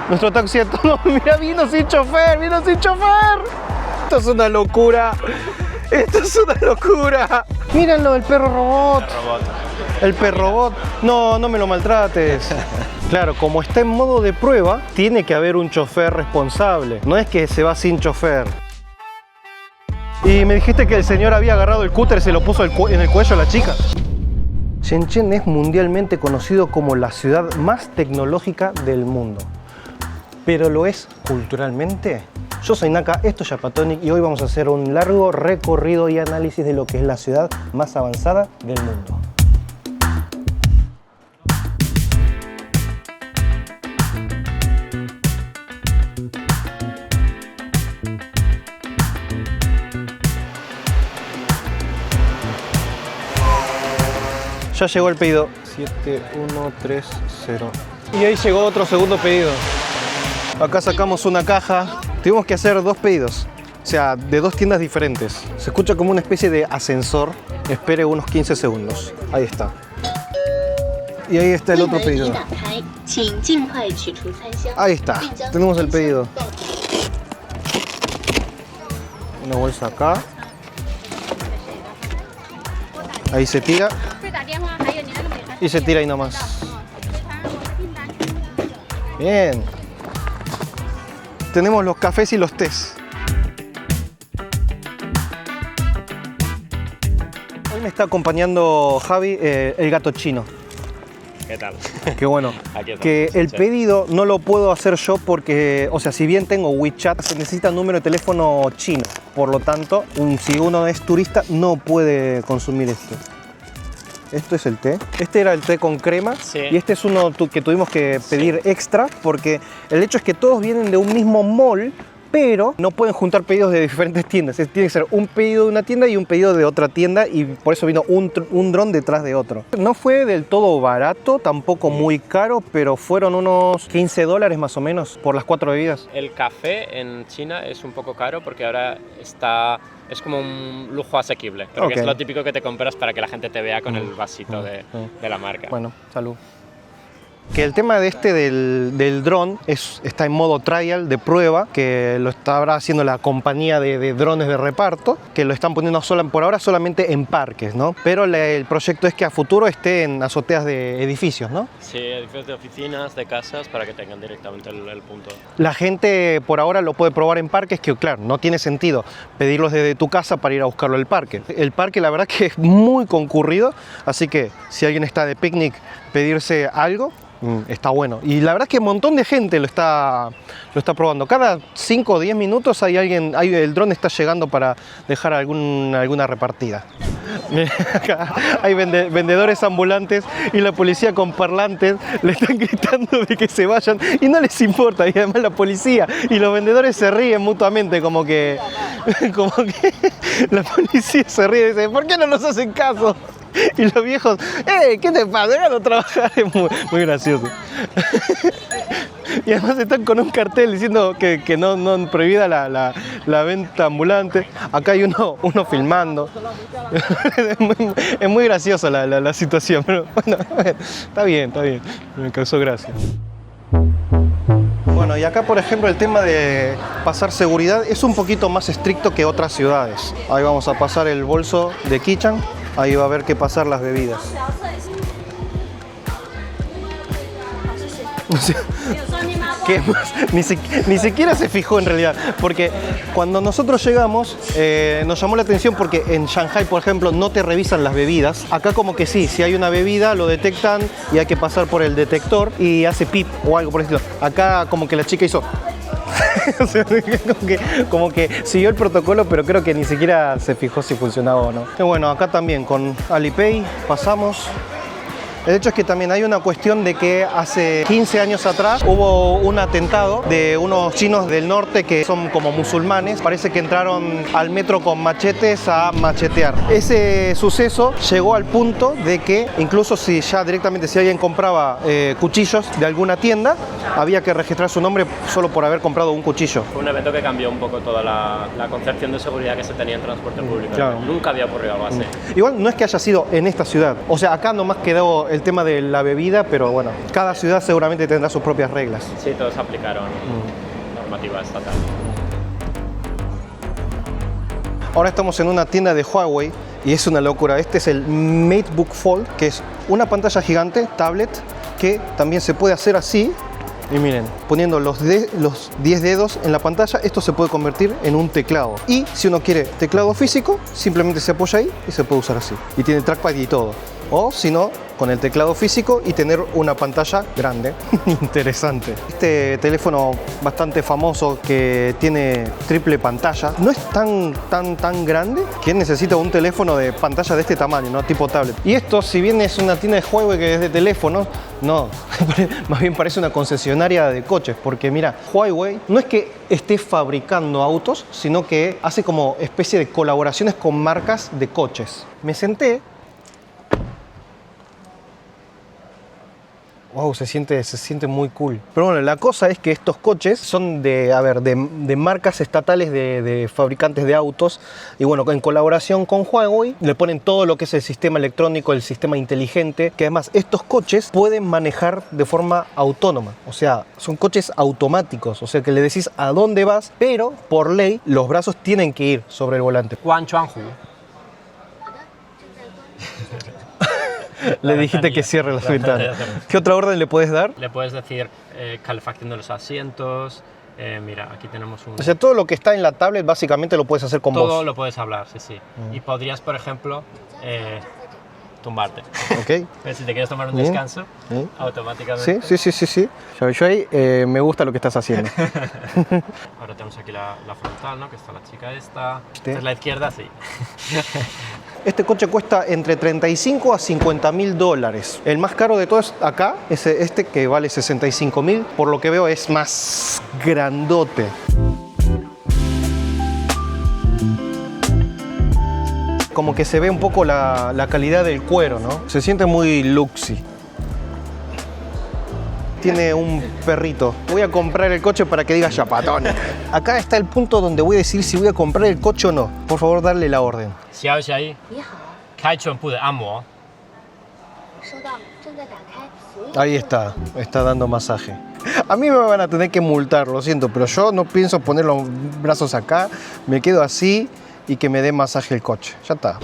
Nuestro taxi autónomo, mira, vino sin chofer, vino sin chofer. Esto es una locura. Esto es una locura. Mírenlo, el perro robot. El perro robot. No, no me lo maltrates. Claro, como está en modo de prueba, tiene que haber un chofer responsable. No es que se va sin chofer. Y me dijiste que el señor había agarrado el cúter y se lo puso en el cuello a la chica. Shenzhen es mundialmente conocido como la ciudad más tecnológica del mundo. ¿Pero lo es culturalmente? Yo soy Naka, esto es Japatonic y hoy vamos a hacer un largo recorrido y análisis de lo que es la ciudad más avanzada del mundo. Ya llegó el pedido 7130 y ahí llegó otro segundo pedido. Acá sacamos una caja. Tuvimos que hacer dos pedidos, o sea, de dos tiendas diferentes. Se escucha como una especie de ascensor. Espere unos 15 segundos. Ahí está. Y ahí está el otro pedido. Ahí está. Tenemos el pedido. Una bolsa acá. Ahí se tira. Y se tira ahí nomás. Bien. Tenemos los cafés y los tés. Hoy me está acompañando Javi, el gato chino. ¿Qué tal? Qué bueno. Aquí estamos, Que el pedido no lo puedo hacer yo porque, o sea, si bien tengo WeChat, se necesita un número de teléfono chino. Por lo tanto, si uno es turista, no puede consumir esto. Esto es el té. Este era el té con crema. Sí. Y este es uno que tuvimos que pedir extra porque el hecho es que todos vienen de un mismo mall, pero no pueden juntar pedidos de diferentes tiendas. Tiene que ser un pedido de una tienda y un pedido de otra tienda y por eso vino un dron detrás de otro. No fue del todo barato, tampoco muy caro, pero fueron unos $15 más o menos por las 4 bebidas. El café en China es un poco caro porque ahora es como un lujo asequible. Creo que es lo típico que te compras para que la gente te vea con el vasito de la marca. Bueno, salud. Que el tema de del dron está en modo trial, de prueba, que lo está ahora haciendo la compañía de drones de reparto, que lo están poniendo por ahora solamente en parques, ¿no? Pero el proyecto es que a futuro esté en azoteas de edificios, ¿no? Sí, edificios de oficinas, de casas, para que tengan directamente el punto. La gente por ahora lo puede probar en parques, que claro, no tiene sentido pedirlos desde tu casa para ir a buscarlo al parque. El parque la verdad que es muy concurrido, así que si alguien está de picnic, pedirse algo, está bueno. Y la verdad es que un montón de gente lo está probando. Cada 5 o 10 minutos el dron está llegando para dejar alguna repartida. Acá hay vendedores ambulantes y la policía con parlantes le están gritando de que se vayan y no les importa. Y además la policía y los vendedores se ríen mutuamente, como que la policía se ríe y dice: ¿por qué no nos hacen caso? Y los viejos: ¿qué te pasa? Déjalo trabajar. Es muy gracioso. Y además están con un cartel diciendo que no prohibida la venta ambulante. Acá hay uno filmando. Es muy graciosa la situación, pero bueno, está bien. Me causó gracia. Bueno, y acá por ejemplo el tema de pasar seguridad es un poquito más estricto que otras ciudades. Ahí vamos a pasar el bolso de Kichan. Ahí va a haber que pasar las bebidas. ¿Qué más? Ni siquiera se fijó en realidad, porque cuando nosotros llegamos nos llamó la atención porque en Shanghai, por ejemplo, no te revisan las bebidas. Acá como que sí, si hay una bebida lo detectan y hay que pasar por el detector y hace pip o algo por el estilo. Acá como que la chica hizo... O sea, como que siguió el protocolo, pero creo que ni siquiera se fijó si funcionaba o no. Y bueno, acá también con Alipay pasamos. El hecho es que también hay una cuestión de que hace 15 años atrás hubo un atentado de unos chinos del norte que son como musulmanes. Parece que entraron al metro con machetes a machetear. Ese suceso llegó al punto de que incluso si alguien compraba cuchillos de alguna tienda, había que registrar su nombre solo por haber comprado un cuchillo. Fue un evento que cambió un poco toda la concepción de seguridad que se tenía en transporte público. Claro. Nunca había ocurrido algo así. Igual no es que haya sido en esta ciudad. O sea, acá nomás quedó el tema de la bebida, pero bueno, cada ciudad seguramente tendrá sus propias reglas. Sí, todos aplicaron normativa estatal. Ahora estamos en una tienda de Huawei y es una locura. Este es el MateBook Fold, que es una pantalla gigante, tablet, que también se puede hacer así. Y miren, poniendo los 10 dedos en la pantalla, esto se puede convertir en un teclado. Y si uno quiere teclado físico, simplemente se apoya ahí y se puede usar así. Y tiene trackpad y todo. O si no, con el teclado físico y tener una pantalla grande. Interesante. Este teléfono bastante famoso que tiene triple pantalla, no es tan grande que necesita un teléfono de pantalla de este tamaño, ¿no? Tipo tablet. Y esto, si bien es una tienda de Huawei que es de teléfonos, no, más bien parece una concesionaria de coches, porque mira, Huawei no es que esté fabricando autos, sino que hace como especie de colaboraciones con marcas de coches. Me senté. Wow, se siente muy cool. Pero bueno, la cosa es que estos coches son de marcas estatales de fabricantes de autos. Y bueno, en colaboración con Huawei, le ponen todo lo que es el sistema electrónico, el sistema inteligente. Que además, estos coches pueden manejar de forma autónoma. O sea, son coches automáticos. O sea, que le decís a dónde vas, pero por ley, los brazos tienen que ir sobre el volante. Guangchuanhu. Le dijiste que cierre las ventanas. ¿Qué otra orden le puedes dar? Le puedes decir calefacción de los asientos. Mira, aquí tenemos un... O sea, todo lo que está en la tablet básicamente lo puedes hacer con voz. Todo lo puedes hablar, sí. Y podrías, por ejemplo, tumbarte. Ok. Si te quieres tomar un descanso, automáticamente... Sí. Yo ahí me gusta lo que estás haciendo. Ahora tenemos aquí la frontal, ¿no? Que está la chica esta. ¿Este? Esta es la izquierda, sí. Este coche cuesta entre 35 a 50 mil dólares. El más caro de todos acá es este, que vale 65 mil. Por lo que veo es más grandote. Como que se ve un poco la calidad del cuero, ¿no? Se siente muy luxy. Tiene un perrito. Voy a comprar el coche para que diga chapatón. Acá está el punto donde voy a decir si voy a comprar el coche o no. Por favor, darle la orden. Ahí está dando masaje. A mí me van a tener que multar, lo siento, pero yo no pienso poner los brazos acá. Me quedo así y que me dé masaje el coche. Ya está.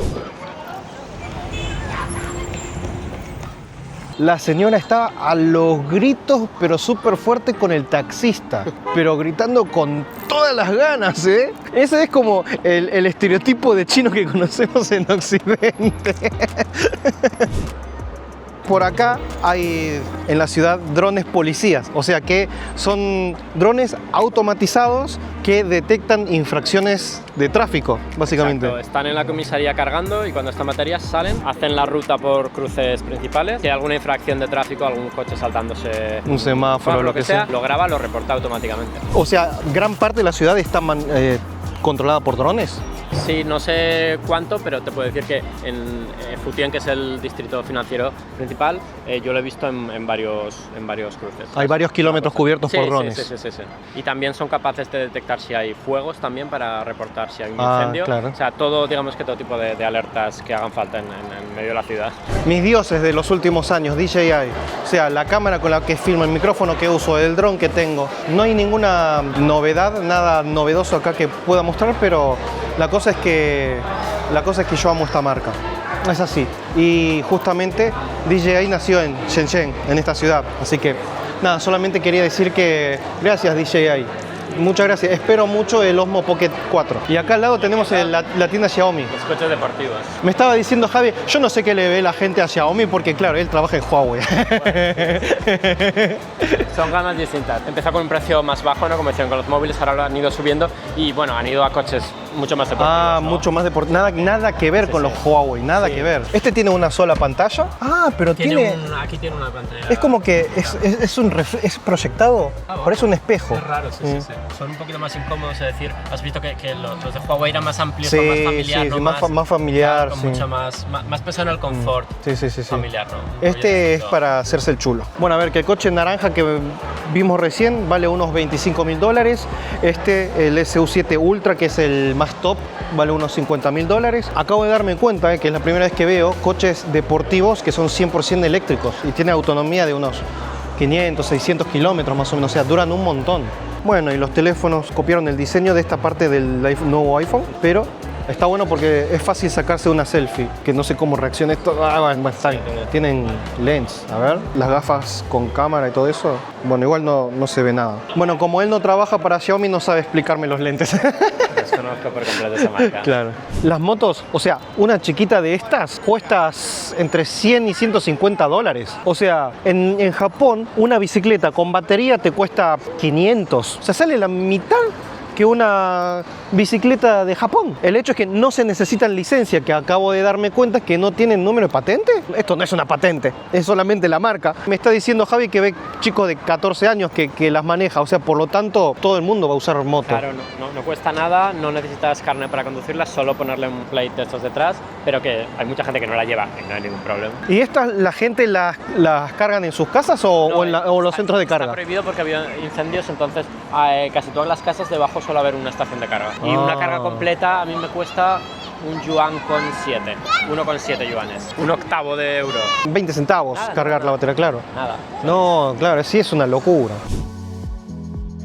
La señora está a los gritos, pero súper fuerte con el taxista. Pero gritando con todas las ganas, ¿eh? Ese es como el estereotipo de chino que conocemos en Occidente. Por acá hay en la ciudad drones policías, o sea que son drones automatizados que detectan infracciones de tráfico, básicamente. Exacto. Están en la comisaría cargando y cuando estas baterías salen, hacen la ruta por cruces principales. Si hay alguna infracción de tráfico, algún coche saltándose un semáforo, lo que sea, lo graba, lo reporta automáticamente. O sea, gran parte de la ciudad está controlada por drones. Sí, no sé cuánto, pero te puedo decir que en Futian, que es el distrito financiero principal, yo lo he visto en varios cruces. Hay varios kilómetros cubiertos por drones. Sí. Y también son capaces de detectar si hay fuegos también para reportar si hay un incendio. Claro. O sea, digamos que todo tipo de alertas que hagan falta en medio de la ciudad. Mis dioses de los últimos años, DJI. O sea, la cámara con la que filmo, el micrófono que uso, el dron que tengo. No hay ninguna novedad, nada novedoso acá que pueda mostrar, pero la cosa es que yo amo esta marca. Es así. Y justamente DJI nació en Shenzhen, en esta ciudad. Así que nada, solamente quería decir que gracias DJI. Muchas gracias. Espero mucho el Osmo Pocket 4. Y acá al lado tenemos la tienda Xiaomi. Los coches deportivos. Me estaba diciendo Javi, yo no sé qué le ve la gente a Xiaomi porque claro, él trabaja en Huawei. Son gamas distintas. Empezó con un precio más bajo, ¿no? Como decían con los móviles, ahora lo han ido subiendo y bueno, han ido a coches mucho más deportivos. ¿no? Mucho más deportivos. Nada que ver con los Huawei, nada que ver. Este tiene una sola pantalla. Pero aquí tiene una pantalla. Es como que es proyectado, parece un espejo. Es raro, sí. Son un poquito más incómodos, es decir, has visto que los de Huawei eran más amplios, Sí, más familiar, sí, ¿no? más familiar, con sí. mucho más pensado en el confort Sí. familiar, ¿no? Este es para hacerse el chulo. Bueno, a ver, que el coche naranja que vimos recién vale unos $25.000. Este, el SU7 Ultra, que es el más top, vale unos $50.000. Acabo de darme cuenta que es la primera vez que veo coches deportivos que son 100% eléctricos y tiene autonomía de unos 500, 600 kilómetros más o menos, o sea, duran un montón. Bueno, y los teléfonos copiaron el diseño de esta parte del nuevo iPhone, pero está bueno porque es fácil sacarse una selfie, que no sé cómo reacciona esto. Bueno, está bien. Tienen lens, a ver, las gafas con cámara y todo eso. Bueno, igual no se ve nada. Bueno, como él no trabaja para Xiaomi, no sabe explicarme los lentes. Desconozco por completo esa marca. Claro. Las motos, o sea, una chiquita de estas cuesta entre 100 y $150. O sea, en Japón, una bicicleta con batería te cuesta 500. O sea, sale la mitad que una bicicleta de Japón. El hecho es que no se necesitan licencia, que acabo de darme cuenta que no tienen número de patente. Esto no es una patente, es solamente la marca. Me está diciendo Javi que ve chicos de 14 años que las maneja, o sea, por lo tanto, todo el mundo va a usar moto. Claro, no cuesta nada, no necesitas carnet para conducirla, solo ponerle un plate de estos detrás, pero que hay mucha gente que no la lleva y no hay ningún problema. ¿Y estas la gente las cargan en sus casas o en los centros de carga? Está prohibido porque había incendios, entonces casi todas las casas debajo suele haber una estación de carga. Y una carga completa a mí me cuesta un yuan con 7, 1,7 yuanes, un octavo de euro. 20 centavos cargar la batería, claro. Nada. No, claro, sí es una locura.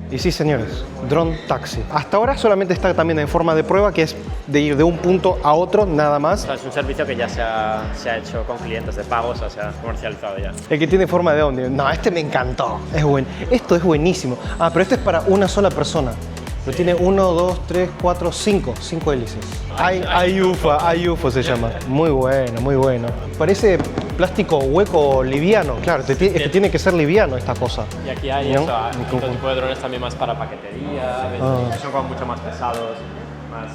Y sí, señores, Drone Taxi. Hasta ahora solamente está también en forma de prueba, que es de ir de un punto a otro, nada más. O sea, es un servicio que ya se ha hecho con clientes de pago, o sea, se ha comercializado ya. El que tiene forma de dónde. No, este me encantó. Es bueno. Esto es buenísimo. Ah, pero este es para una sola persona. Pero tiene 1, 2, 3, 4, 5 hélices. iUFO se llama. Muy bueno, muy bueno. Parece plástico hueco liviano. Claro, es que tiene que ser liviano esta cosa. Y aquí hay ¿no? otro tipo de drones también más para paquetería, que son como mucho más pesados, más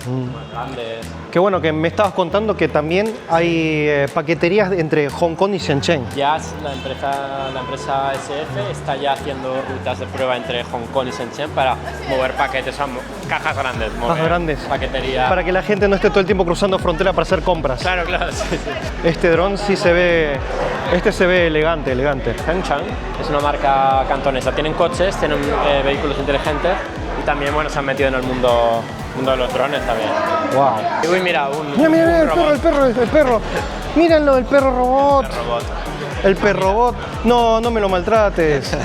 grandes. Qué bueno que me estabas contando que también hay paqueterías entre Hong Kong y Shenzhen. Ya la empresa SF está ya haciendo rutas de prueba entre Hong Kong y Shenzhen para mover paquetes, cajas grandes, paquetería. Para que la gente no esté todo el tiempo cruzando frontera para hacer compras. Claro, sí. Este dron sí se ve, se ve elegante. Hengchang es una marca cantonesa. Tienen coches, tienen vehículos inteligentes y también, bueno, se han metido en el mundo de los drones también. Wow. Uy, mira, mira, el perro. Míralo, el perro robot. El perro robot. No me lo maltrates.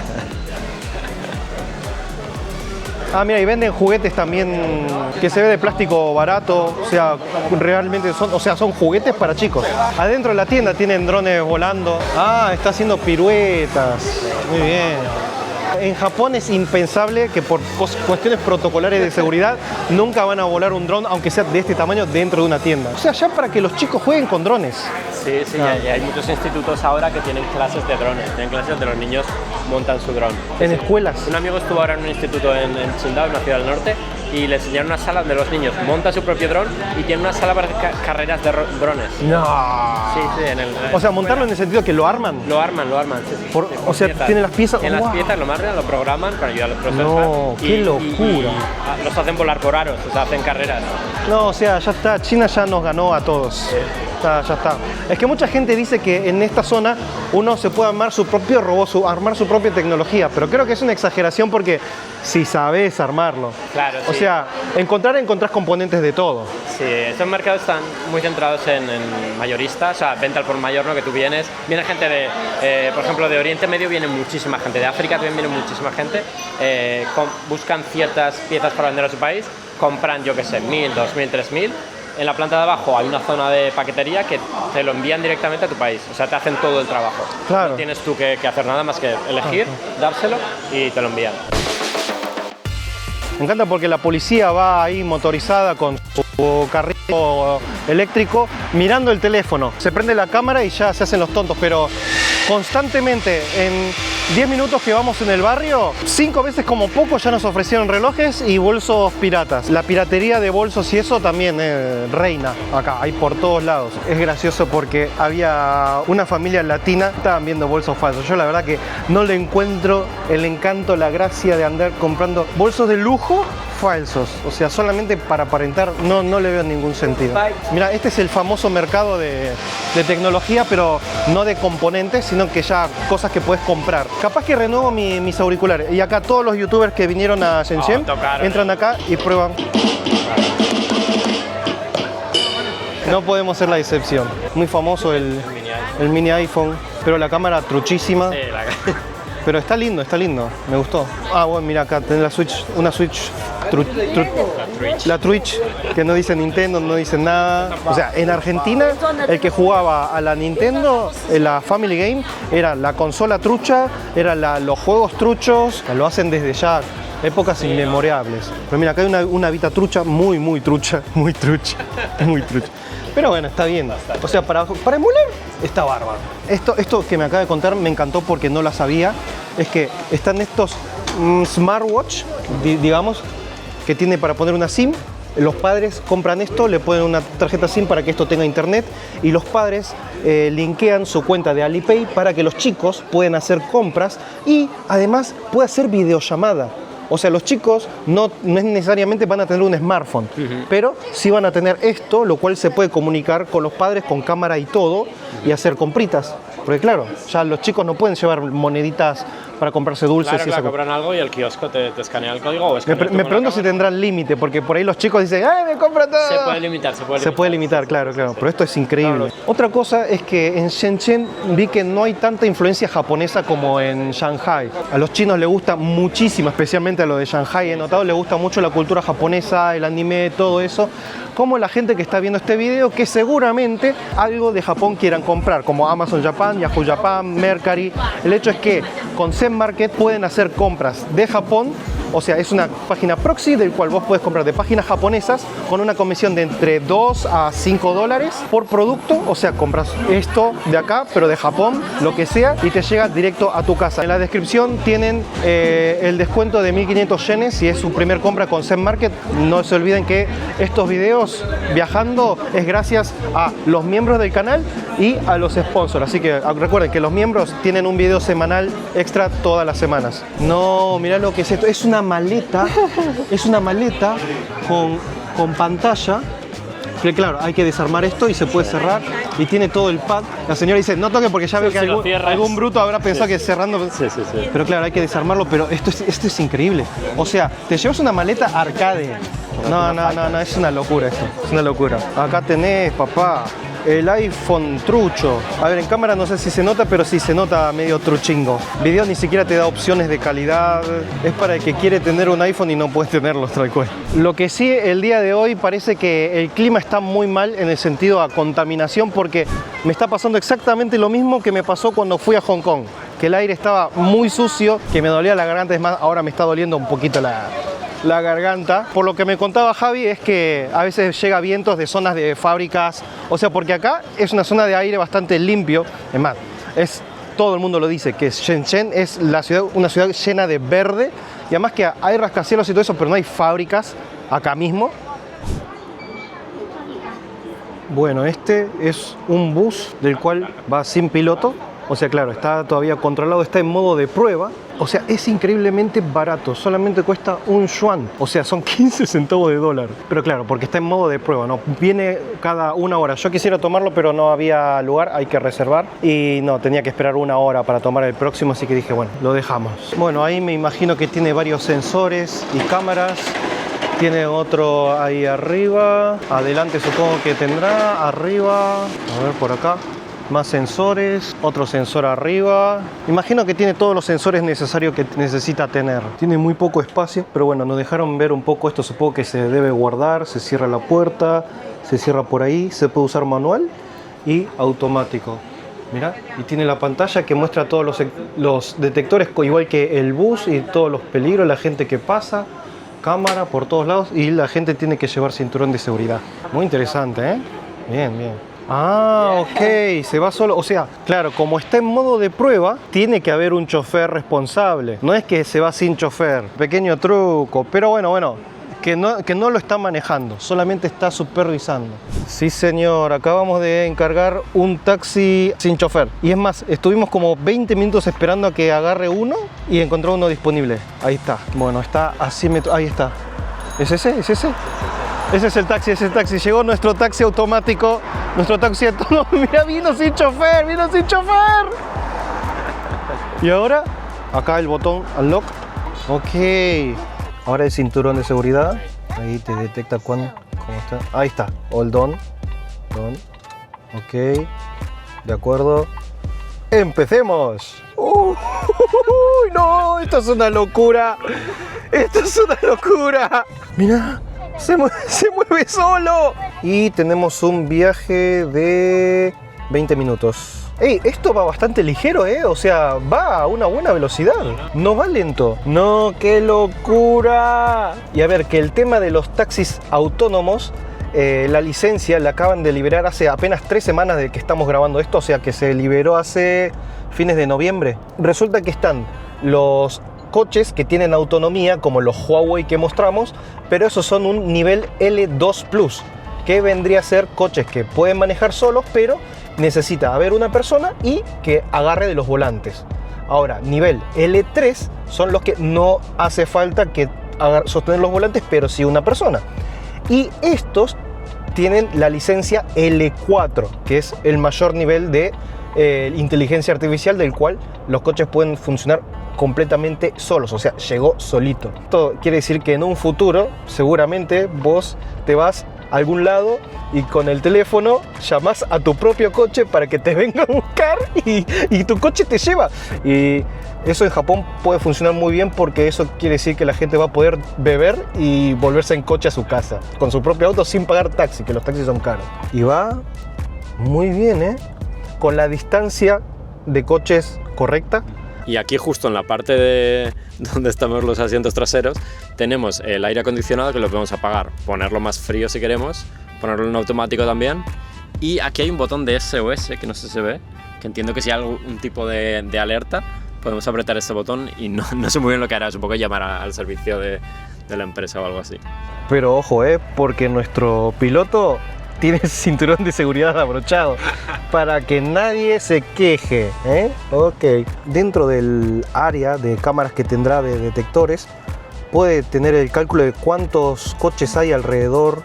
Ah, mira, y venden juguetes también que se ve de plástico barato, o sea, realmente son juguetes para chicos. Adentro de la tienda tienen drones volando. Ah, está haciendo piruetas. Muy bien. En Japón es impensable que por cuestiones protocolares de seguridad nunca van a volar un dron, aunque sea de este tamaño, dentro de una tienda. O sea, ya para que los chicos jueguen con drones. Sí, y hay muchos institutos ahora que tienen clases de drones, tienen clases donde los niños montan su dron. En escuelas. Un amigo estuvo ahora en un instituto en Qingdao, en una ciudad del norte, y le enseñaron una sala donde los niños montan su propio dron y tienen una sala para carreras de drones. No. Sí, o sea, montarlo en el sentido que lo arman. Lo arman, sí. O sea, tienen las piezas. En las piezas lo marcan, lo programan para ayudar a los profesores. No, qué locura. Y los hacen volar por aros, o sea, hacen carreras. No, o sea, ya está. China ya nos ganó a todos. Sí. Ya está. Es que mucha gente dice que en esta zona uno se puede armar su propio robot, armar su propia tecnología, pero creo que es una exageración porque si sabes armarlo. Claro, sí. O sea, encontrás componentes de todo. Sí, estos mercados están muy centrados en mayoristas, o sea, venta al por mayor, ¿no? Que tú viene gente de, por ejemplo, de Oriente Medio viene muchísima gente, de África también viene muchísima gente, buscan ciertas piezas para vender a su país, compran, yo qué sé, 1.000, 2.000, 3.000. En la planta de abajo hay una zona de paquetería que te lo envían directamente a tu país, o sea, te hacen todo el trabajo. Claro. No tienes tú que hacer nada más que elegir, dárselo y te lo envían. Me encanta porque la policía va ahí motorizada con su carrito eléctrico mirando el teléfono. Se prende la cámara y ya se hacen los tontos, pero constantemente 10 minutos que vamos en el barrio, 5 veces como poco ya nos ofrecieron relojes y bolsos piratas. La piratería de bolsos y eso también reina acá, hay por todos lados. Es gracioso porque había una familia latina, estaban viendo bolsos falsos. Yo la verdad que no le encuentro el encanto, la gracia de andar comprando bolsos de lujo falsos, o sea, solamente para aparentar, no le veo ningún sentido. Mira, este es el famoso mercado de tecnología, pero no de componentes, sino que ya cosas que puedes comprar. Capaz que renuevo mis auriculares. Y acá todos los youtubers que vinieron a Shenzhen entran acá y prueban. No podemos ser la excepción. Muy famoso el mini iPhone, pero la cámara truchísima. Sí, Pero está lindo, me gustó. Ah, bueno, mira acá, tenés la Switch, una Switch, la Twitch, que no dice Nintendo, no dice nada. O sea, en Argentina, el que jugaba a la Nintendo, la Family Game, era la consola trucha, eran los juegos truchos, lo hacen desde ya, épocas inmemorables. Pero mira, acá hay una Vita trucha, muy trucha. Pero bueno, está bien. O sea, para emular, está bárbaro. Esto que me acaba de contar me encantó porque no la sabía. Es que están estos smartwatch, digamos, que tiene para poner una SIM. Los padres compran esto, le ponen una tarjeta SIM para que esto tenga internet y los padres linkean su cuenta de Alipay para que los chicos puedan hacer compras y además puede hacer videollamada. O sea, los chicos no necesariamente van a tener un smartphone, pero sí van a tener esto, lo cual se puede comunicar con los padres con cámara y todo y hacer compritas. Porque claro, ya los chicos no pueden llevar moneditas para comprarse dulces. Claro, compran algo y el kiosco te escanea el código. Me pregunto si tendrán límite, porque por ahí los chicos dicen, ¡ay, me compra todo! Se puede limitar. Se puede limitar, claro. Pero esto es increíble. Otra cosa es que en Shenzhen vi que no hay tanta influencia japonesa como en Shanghai. A los chinos les gusta muchísimo, especialmente a los de Shanghai, he notado, les gusta mucho la cultura japonesa, el anime, todo eso. Como la gente que está viendo este video, que seguramente algo de Japón quieran comprar, como Amazon Japan, Yahoo Japan, Mercari. El hecho es que con Zen Market pueden hacer compras de Japón, o sea, es una página proxy del cual vos puedes comprar de páginas japonesas con una comisión de entre 2 a 5 dólares por producto, o sea, compras esto de acá, pero de Japón, lo que sea, y te llega directo a tu casa. En la descripción tienen el descuento de 1500 yenes si es su primer compra con Zen Market. No se olviden que estos videos viajando es gracias a los miembros del canal y a los sponsors, así que recuerden que los miembros tienen un video semanal extra todas las semanas. No, mirá lo que es esto, es una maleta con pantalla, que claro, hay que desarmar esto y se puede cerrar y tiene todo el pad. La señora dice, no toque porque ya veo que algún bruto habrá pensado que cerrando. Sí. Pero claro, hay que desarmarlo, pero esto es increíble. O sea, te llevas una maleta arcade. No, es una locura esto, es una locura. Acá tenés, papá, el iPhone trucho. A ver, en cámara no sé si se nota, pero sí se nota medio truchingo. Video ni siquiera te da opciones de calidad. Es para el que quiere tener un iPhone y no puede tenerlo, tal cual. Lo que sí, el día de hoy parece que el clima está muy mal en el sentido a contaminación, porque me está pasando exactamente lo mismo que me pasó cuando fui a Hong Kong. Que el aire estaba muy sucio, que me dolía la garganta. Es más, ahora me está doliendo un poquito la garganta. Por lo que me contaba Javi es que a veces llega vientos de zonas de fábricas, o sea, porque acá es una zona de aire bastante limpio. Es más, todo el mundo lo dice, que Shenzhen es una ciudad llena de verde y además que hay rascacielos y todo eso, pero no hay fábricas acá mismo. Bueno, este es un bus del cual va sin piloto. O sea, claro, está todavía controlado, está en modo de prueba. O sea, es increíblemente barato, solamente cuesta un yuan. O sea, son 15 centavos de dólar. Pero claro, porque está en modo de prueba, ¿no? Viene cada una hora. Yo quisiera tomarlo, pero no había lugar, hay que reservar. Y no, tenía que esperar una hora para tomar el próximo, así que dije, bueno, lo dejamos. Bueno, ahí me imagino que tiene varios sensores y cámaras. Tiene otro ahí arriba. Adelante supongo que tendrá. Arriba. A ver, por acá. Más sensores, otro sensor arriba. Imagino que tiene todos los sensores necesarios que necesita tener. Tiene muy poco espacio, pero bueno, nos dejaron ver un poco esto. Supongo que se debe guardar, se cierra la puerta, se cierra por ahí, se puede usar manual y automático. Mirá, y tiene la pantalla que muestra todos los detectores, igual que el bus y todos los peligros, la gente que pasa. Cámara por todos lados y la gente tiene que llevar cinturón de seguridad. Muy interesante, ¿eh? Bien. Ah, ok, se va solo. O sea, claro, como está en modo de prueba, tiene que haber un chofer responsable. No es que se va sin chofer. Pequeño truco, pero bueno. Que no lo está manejando, solamente está supervisando. Sí, señor, acabamos de encargar un taxi sin chofer. Y es más, estuvimos como 20 minutos esperando a que agarre uno y encontró uno disponible. Ahí está. Bueno, está a 100 metros. Ahí está. ¿Es ese? ¿Es ese? Ese es el taxi, ese es el taxi. Llegó nuestro taxi automático. Nuestro taxi autónomo. Mira, vino sin chofer, vino sin chofer. Y ahora, acá el botón unlock. Ok. Ahora el cinturón de seguridad. Ahí te detecta cómo está. Ahí está. Hold on. Ok. De acuerdo. ¡Empecemos! ¡No! ¡Esto es una locura! ¡Esto es una locura! ¡Mira! Se mueve solo. Y tenemos un viaje de 20 minutos. ¡Ey! Esto va bastante ligero, ¿eh? O sea, va a una buena velocidad. No va lento. ¡No! ¡Qué locura! Y a ver, que el tema de los taxis autónomos, la licencia la acaban de liberar hace apenas 3 semanas de que estamos grabando esto. O sea, que se liberó hace fines de noviembre. Resulta que están los coches que tienen autonomía, como los Huawei que mostramos, pero esos son un nivel L2+, que vendría a ser coches que pueden manejar solos, pero necesita haber una persona y que agarre de los volantes. Ahora, nivel L3 son los que no hace falta que sostener los volantes, pero sí una persona. Y estos tienen la licencia L4, que es el mayor nivel de inteligencia artificial, del cual los coches pueden funcionar completamente solos, o sea, llegó solito. Esto quiere decir que en un futuro, seguramente vos te vas a algún lado y con el teléfono llamás a tu propio coche para que te venga a buscar y tu coche te lleva. Y eso en Japón puede funcionar muy bien, porque eso quiere decir que la gente va a poder beber y volverse en coche a su casa, con su propio auto, sin pagar taxi, que los taxis son caros. Y va muy bien, ¿eh? Con la distancia de coches correcta. Y aquí justo en la parte de donde estamos los asientos traseros tenemos el aire acondicionado, que lo podemos apagar, ponerlo más frío si queremos, ponerlo en automático también. Y aquí hay un botón de SOS que no sé si se ve, que entiendo que si hay algún tipo de alerta podemos apretar este botón y no sé muy bien lo que hará, supongo que llamará al servicio de la empresa o algo así. Pero ojo, porque nuestro piloto tiene cinturón de seguridad abrochado para que nadie se queje, ¿eh? Ok. Dentro del área de cámaras que tendrá de detectores, puede tener el cálculo de cuántos coches hay alrededor.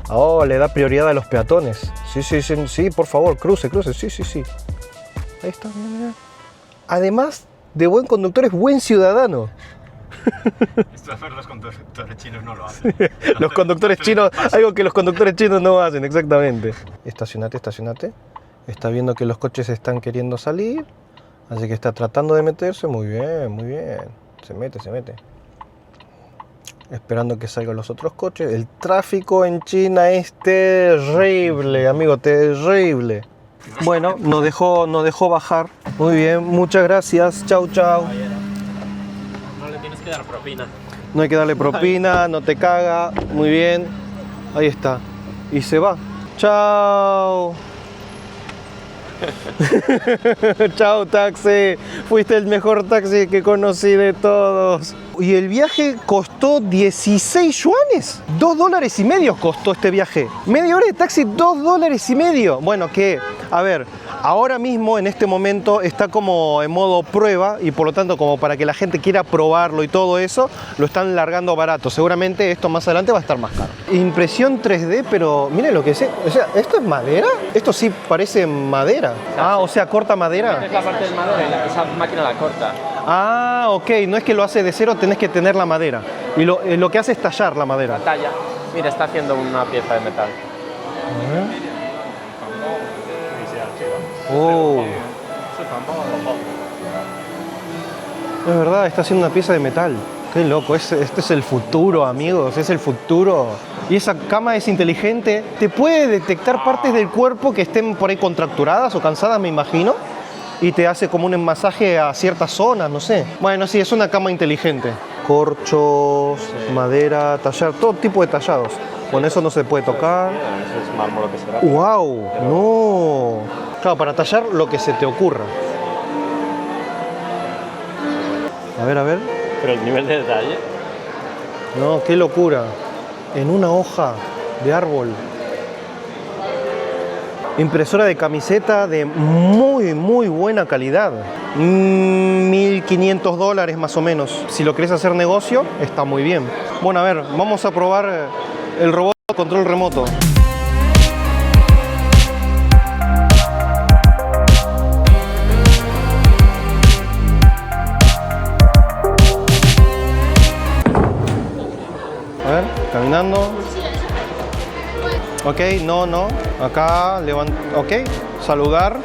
Oh, le da prioridad a los peatones. Sí, por favor, cruce, sí. Ahí está, mira. Además de buen conductor, es buen ciudadano. Los conductores chinos no lo hacen. Los conductores chinos, algo que los conductores chinos no hacen, exactamente. Estacionate. Está viendo que los coches están queriendo salir, así que está tratando de meterse. Muy bien. Se mete. Esperando que salgan los otros coches. El tráfico en China es terrible, amigo, terrible. Bueno, nos dejó bajar. Muy bien, muchas gracias. Chau. No le tienes que dar propina. No hay que darle propina, no te caga. Muy bien. Ahí está. Y se va. Chao. Chao, taxi. Fuiste el mejor taxi que conocí de todos. Y el viaje costó 16 yuanes. $2.50 costó este viaje. Media hora de taxi, $2.50. Bueno, que, a ver, ahora mismo, en este momento, está como en modo prueba, y por lo tanto, como para que la gente quiera probarlo y todo eso, lo están largando barato. Seguramente esto más adelante va a estar más caro. Impresión 3D, pero miren lo que es. O sea, ¿esto es madera? Esto sí parece madera. Ah, o sea, corta madera. Es la parte de madera y esa máquina la corta. Ah, ok, no es que lo hace de cero, tenés que tener la madera. Y lo que hace es tallar la madera. La talla. Mira, está haciendo una pieza de metal. Oh. Es verdad, está haciendo una pieza de metal. Qué loco, este es el futuro, amigos, es el futuro. Y esa cama es inteligente, te puede detectar partes del cuerpo que estén por ahí contracturadas o cansadas, me imagino, y te hace como un masaje a ciertas zonas, no sé. Bueno, sí, es una cama inteligente. corchos, madera, tallar, todo tipo de tallados. Con eso no se puede tocar. Eso es mármol lo que será. ¡Wow! ¡No! Claro, para tallar lo que se te ocurra. A ver, a ver. Pero el nivel de detalle. No, qué locura. En una hoja de árbol. Impresora de camiseta de muy, muy buena calidad. $1.500 más o menos. Si lo querés hacer negocio, está muy bien. Bueno, a ver, vamos a probar el robot control remoto. A ver, caminando. Ok, no. Acá, ok. Saludar.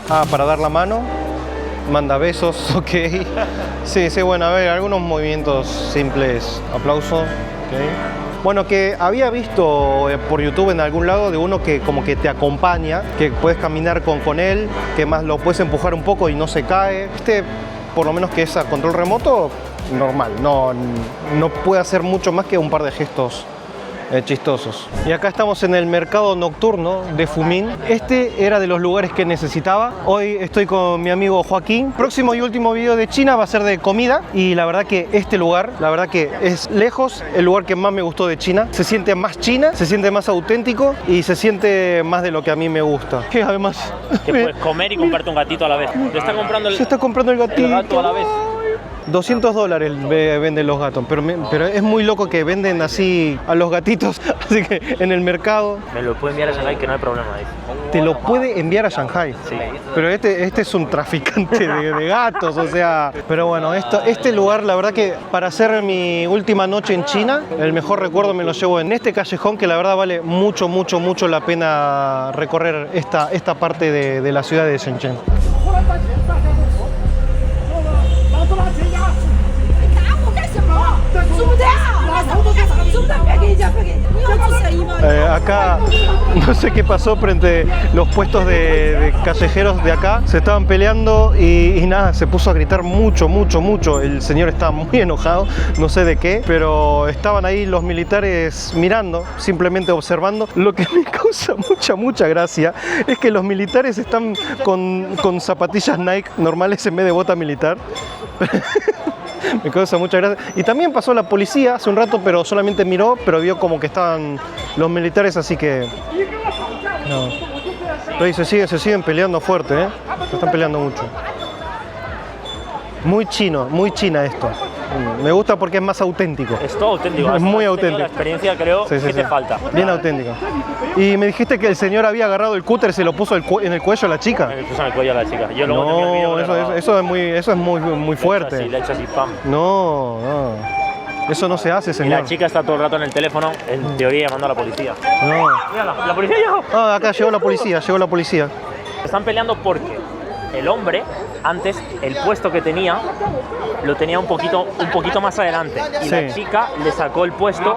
Ah, para dar la mano. Manda besos, ok. Sí, bueno, a ver, algunos movimientos simples. Aplauso, ok. Bueno, que había visto por YouTube en algún lado de uno que como que te acompaña, que puedes caminar con él, que más lo puedes empujar un poco y no se cae. Por lo menos que es a control remoto, normal. No puede hacer mucho más que un par de gestos chistosos. Y acá estamos en el mercado nocturno de Fumin. Este era de los lugares que necesitaba. Hoy estoy con mi amigo Joaquín. Próximo y último video de China va a ser de comida. Y la verdad que este lugar, la verdad que es lejos el lugar que más me gustó de China. Se siente más China, se siente más auténtico y se siente más de lo que a mí me gusta. Que además... Que puedes comer y comprarte un gatito a la vez. Se está comprando el gatito. el gato a la vez. $200 venden los gatos, pero es muy loco que venden así a los gatitos, así que en el mercado. Me lo puede enviar a Shanghai, que no hay problema ahí. Te lo puede enviar a Shanghai. Sí. Pero este es un traficante de gatos, o sea. Pero bueno, este lugar, la verdad que para hacer mi última noche en China, el mejor recuerdo me lo llevo en este callejón, que la verdad vale mucho la pena recorrer esta parte de la ciudad de Shenzhen. Acá no sé qué pasó frente a los puestos de callejeros de acá. Se estaban peleando y nada, se puso a gritar mucho. El señor estaba muy enojado, no sé de qué, pero estaban ahí los militares mirando, simplemente observando. Lo que me causa mucha gracia es que los militares están con zapatillas Nike normales en vez de bota militar. Me causa mucha gracia. Y también pasó la policía hace un rato, pero solamente miró, pero vio como que estaban los militares, así que... No. Pero ahí se siguen peleando fuerte, ¿eh? Se están peleando mucho. Muy china esto. Me gusta porque es más auténtico. Es todo auténtico. Es muy auténtico. La experiencia creo que te falta. Bien auténtico. Y me dijiste que el señor había agarrado el cúter y se lo puso en el cuello a la chica. Me puso en el cuello a la chica. Yo no, eso es muy fuerte. Le echas así, pam. No. Eso no se hace, señor. Y la chica está todo el rato en el teléfono, en teoría llamando a la policía. No. Mira, la policía llegó. Ah, acá llegó la policía. Están peleando porque el hombre, antes, el puesto que tenía, lo tenía un poquito más adelante. Y Sí. la chica le sacó el puesto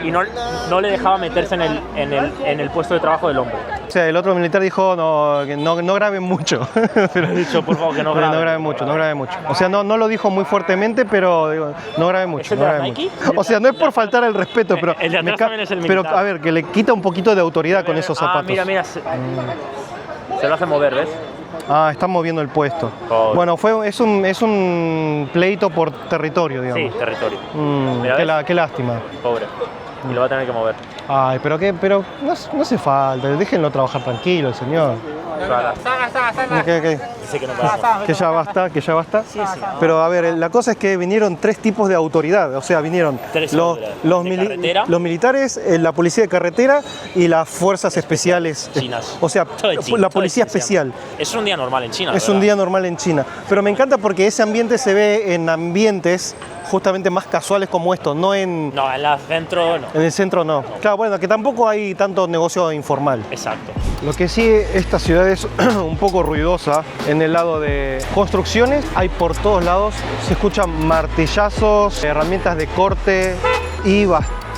y no le dejaba meterse en el puesto de trabajo del hombre. O sea, el otro militar dijo no graben mucho. Pero he dicho, por favor, que no graben. No graben mucho. O sea, no lo dijo muy fuertemente, pero digo, no graben mucho. ¿Es el de la Nike? O sea, no es por faltar el respeto, pero... El de atrás también es el militar. Pero, a ver, que le quita un poquito de autoridad con esos zapatos. Mira. Se lo hace mover, ¿ves? Ah, están moviendo el puesto. Pobre. Bueno, es un pleito por territorio, digamos. Sí, territorio. Mira, Qué lástima. Pobre. Y lo va a tener que mover. Ay, pero no hace falta. Déjenlo trabajar tranquilo, el señor. Ok. Dice que no pasa. Que ya basta. Sí. Pero a ver, la cosa es que vinieron 3 tipos de autoridad. O sea, vinieron Tres los autoridades. De carretera. los militares, la policía de carretera y las fuerzas especiales Chinas. O sea, Todo de China, la todo de policía China se especial. llama. Es un día normal en China. Es un día normal en China. Pero me encanta porque ese ambiente se ve en ambientes justamente más casuales como estos, no en... No, en el centro no. En el centro no. Claro, bueno, que tampoco hay tanto negocio informal. Exacto. Lo que sí, esta ciudad es un poco ruidosa en el lado de construcciones. Hay por todos lados, se escuchan martillazos, herramientas de corte y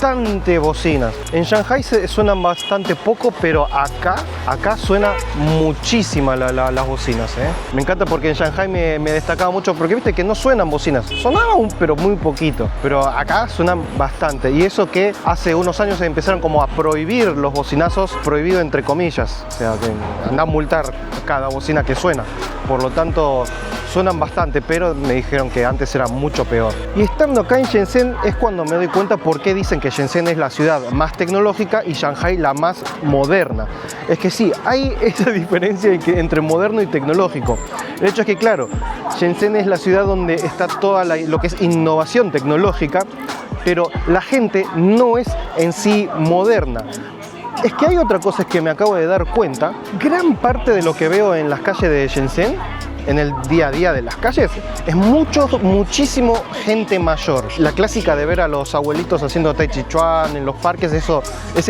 bastante bocinas. En Shanghai suenan bastante poco, pero acá suena muchísima las bocinas, ¿eh? Me encanta porque en Shanghai me destacaba mucho, porque viste que no suenan bocinas, sonaban pero muy poquito, pero acá suenan bastante. Y eso que hace unos años se empezaron como a prohibir los bocinazos, prohibido entre comillas, o sea, que anda a multar cada bocina que suena. Por lo tanto, suenan bastante, pero me dijeron que antes era mucho peor. Y estando acá en Shenzhen es cuando me doy cuenta por qué dicen que Shenzhen es la ciudad más tecnológica y Shanghai la más moderna. Es que sí, hay esa diferencia entre moderno y tecnológico. El hecho es que, claro, Shenzhen es la ciudad donde está toda lo que es innovación tecnológica, pero la gente no es en sí moderna. Es que hay otra cosa que me acabo de dar cuenta. Gran parte de lo que veo en las calles de Shenzhen, en el día a día de las calles, es muchísimo gente mayor. La clásica de ver a los abuelitos haciendo tai chi chuan en los parques, ese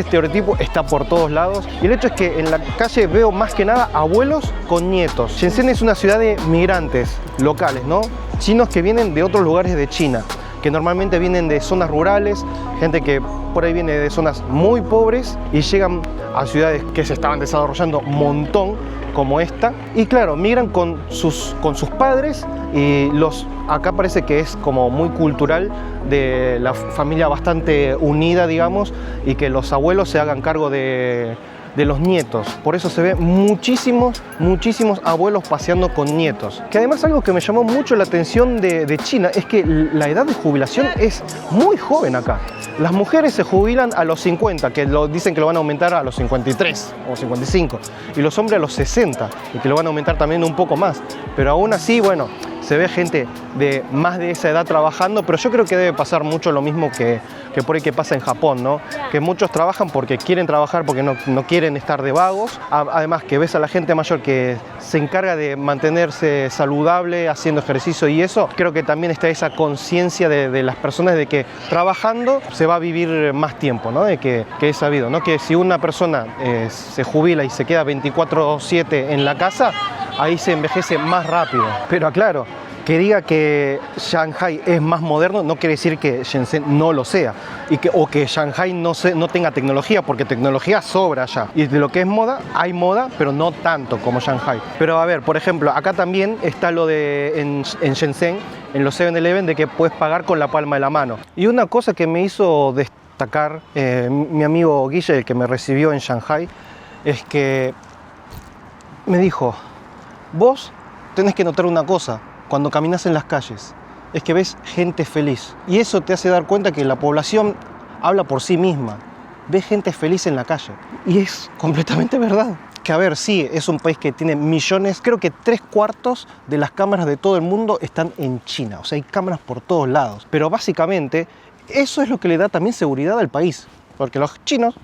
estereotipo está por todos lados. Y el hecho es que en la calle veo más que nada abuelos con nietos. Shenzhen es una ciudad de migrantes locales, ¿no? Chinos que vienen de otros lugares de China, que normalmente vienen de zonas rurales, gente que por ahí viene de zonas muy pobres y llegan a ciudades que se estaban desarrollando un montón, como esta, y claro, migran con sus padres, y acá parece que es como muy cultural de la familia bastante unida, digamos, y que los abuelos se hagan cargo de los nietos. Por eso se ve muchísimos abuelos paseando con nietos. Que además algo que me llamó mucho la atención de China es que la edad de jubilación es muy joven acá. Las mujeres se jubilan a los 50, que dicen que lo van a aumentar a los 53 o 55, y los hombres a los 60, y que lo van a aumentar también un poco más. Pero aún así, bueno, se ve gente de más de esa edad trabajando, pero yo creo que debe pasar mucho lo mismo que por ahí que pasa en Japón, ¿no? Que muchos trabajan porque quieren trabajar, porque no quieren estar de vagos. Además que ves a la gente mayor que se encarga de mantenerse saludable, haciendo ejercicio y eso. Creo que también está esa conciencia de las personas de que trabajando se va a vivir más tiempo, ¿no? De que es sabido, ¿no? Que si una persona se jubila y se queda 24/7 en la casa, ahí se envejece más rápido. Pero aclaro, que diga que Shanghai es más moderno no quiere decir que Shenzhen no lo sea, o que Shanghai no tenga tecnología, porque tecnología sobra allá. Y de lo que es moda, hay moda, pero no tanto como Shanghai. Pero a ver, por ejemplo, acá también está lo de en Shenzhen, en los 7-Eleven, de que puedes pagar con la palma de la mano. Y una cosa que me hizo destacar mi amigo Guille, el que me recibió en Shanghai, es que me dijo: vos tenés que notar una cosa cuando caminas en las calles, es que ves gente feliz. Y eso te hace dar cuenta que la población habla por sí misma. Ves gente feliz en la calle. Y es completamente verdad. Que a ver, sí, es un país que tiene millones, creo que 3/4 de las cámaras de todo el mundo están en China. O sea, hay cámaras por todos lados. Pero básicamente, eso es lo que le da también seguridad al país. Porque los chinos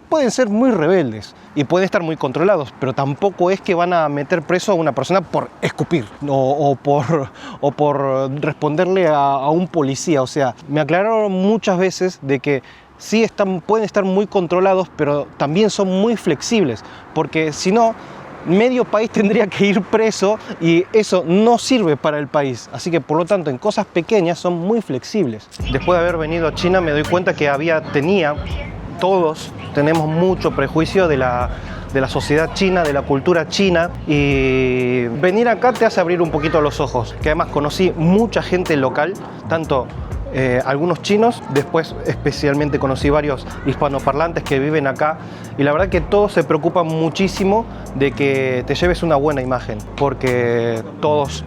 pueden ser muy rebeldes y pueden estar muy controlados, pero tampoco es que van a meter preso a una persona por escupir o por responderle a un policía. O sea, me aclararon muchas veces de que sí pueden estar muy controlados, pero también son muy flexibles, porque si no, medio país tendría que ir preso y eso no sirve para el país. Así que por lo tanto, en cosas pequeñas son muy flexibles. Después de haber venido a China me doy cuenta que todos tenemos mucho prejuicio de la sociedad china, de la cultura china, y venir acá te hace abrir un poquito los ojos. Que además conocí mucha gente local, tanto algunos chinos, después especialmente conocí varios hispanoparlantes que viven acá, y la verdad que todos se preocupan muchísimo de que te lleves una buena imagen, porque todos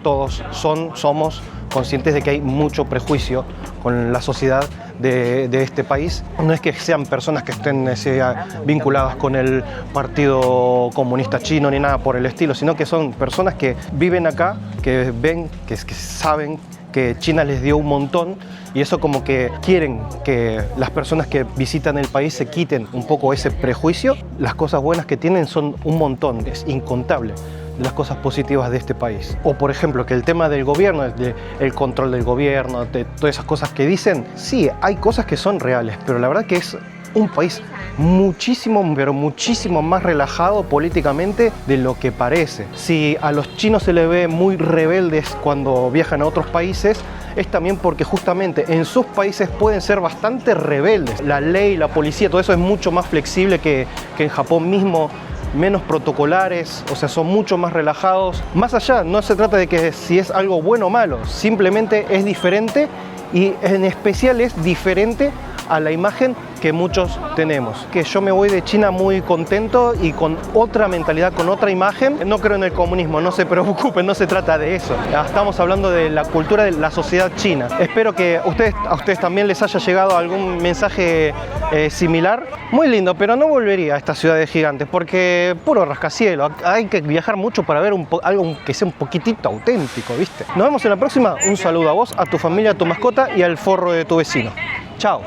somos conscientes de que hay mucho prejuicio con la sociedad de este país. No es que sean personas que estén vinculadas con el Partido Comunista Chino ni nada por el estilo, sino que son personas que viven acá, que ven, que saben que China les dio un montón, y eso como que quieren que las personas que visitan el país se quiten un poco ese prejuicio. Las cosas buenas que tienen son un montón, es incontable las cosas positivas de este país. O por ejemplo, que el tema del gobierno, el control del gobierno, de todas esas cosas que dicen, sí, hay cosas que son reales, pero la verdad que es un país muchísimo, pero muchísimo más relajado políticamente de lo que parece. Si a los chinos se les ve muy rebeldes cuando viajan a otros países, es también porque justamente en sus países pueden ser bastante rebeldes. La ley, la policía, todo eso es mucho más flexible que en Japón mismo, menos protocolares, o sea, son mucho más relajados. Más allá, no se trata de que si es algo bueno o malo, simplemente es diferente y en especial es diferente a la imagen que muchos tenemos. Que yo me voy de China muy contento y con otra mentalidad, con otra imagen. No creo en el comunismo, no se preocupen, no se trata de eso. Estamos hablando de la cultura de la sociedad china. Espero que a ustedes también les haya llegado algún mensaje similar. Muy lindo, pero no volvería a estas ciudades gigantes porque puro rascacielos. Hay que viajar mucho para ver algo que sea un poquitito auténtico, ¿viste? Nos vemos en la próxima. Un saludo a vos, a tu familia, a tu mascota y al forro de tu vecino. Chao.